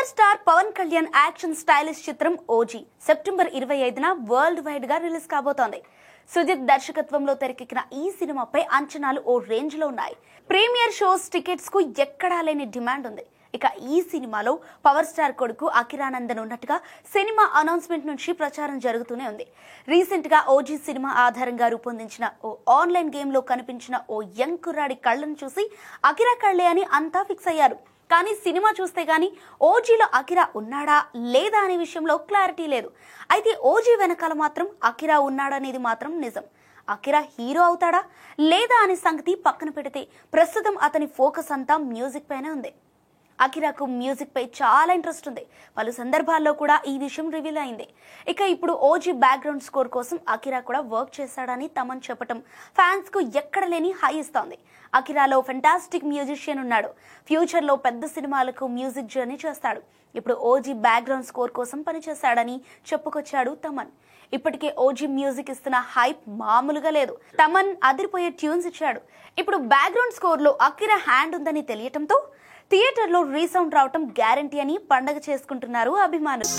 Power star Pawan Kalyan action stylish చిత్రం OG September 25న world wide గా రిలీజ్ కాబోతోంది. సుజిత్ దర్శకత్వంలో తెరకెక్కిన ఈ సినిమాపై అంచనాలు ఓ రేంజ్ లో ఉన్నాయి. ప్రీమియర్ షోస్ టికెట్స్ కు ఎక్కడా లేని డిమాండ్ ఉంది. ఇక ఈ సినిమాలో పవర్ స్టార్ కొడుకు అకిరానందన్ ఉన్నట్టుగా సినిమా అనౌన్స్మెంట్ నుంచి ప్రచారం జరుగుతూనే ఉంది. రీసెంట్ గా ఓజీ సినిమా ఆధారంగా రూపొందించిన ఓ ఆన్లైన్ గేమ్ లో కనిపించిన ఓ యంగ్ కుర్రాడి కళ్ళను చూసి అకిరా కళ్ళే అని అంతా ఫిక్స్ అయ్యారు. కానీ సినిమా చూస్తే గానీ ఓజీలో అకిరా ఉన్నాడా లేదా అనే విషయంలో క్లారిటీ లేదు. అయితే ఓజీ వెనకాల మాత్రం అకిరా ఉన్నాడనేది మాత్రం నిజం. అకిరా హీరో అవుతాడా లేదా అనే సంగతి పక్కన పెడితే ప్రస్తుతం అతని ఫోకస్ అంతా మ్యూజిక్ పైనే ఉంది. అకిరాకు మ్యూజిక్ పై చాలా ఇంట్రెస్ట్ ఉంది. పలు సందర్భాల్లో కూడా ఈ విషయం రివీల్ అయింది. ఇక ఇప్పుడు ఓజీ బ్యాక్గ్రౌండ్ స్కోర్ కోసం అకిరా కూడా వర్క్ చేశాడని తమన్ చెప్పటం ఫ్యాన్స్ కు ఎక్కడ లేని హై ఇస్తోంది. అకిరాలో ఫెంటాస్టిక్ మ్యూజిషియన్ ఉన్నాడు. ఫ్యూచర్ లో పెద్ద సినిమాలకు మ్యూజిక్ జర్నీ చేస్తాడు. ఇప్పుడు ఓజీ బ్యాక్గ్రౌండ్ స్కోర్ కోసం పనిచేశాడని చెప్పుకొచ్చాడు తమన్. ఇప్పటికే ఓజీ మ్యూజిక్ ఇస్తున్న హైప్ మామూలుగా లేదు. తమన్ అదిరిపోయే ట్యూన్స్ ఇచ్చాడు. ఇప్పుడు బ్యాక్గ్రౌండ్ స్కోర్ లో అకిరా హ్యాండ్ ఉందని తెలియటంతో థియేటర్లో రీసౌండ్ రావటం గ్యారంటీ అని పండగ చేసుకుంటున్నారు అభిమానులు.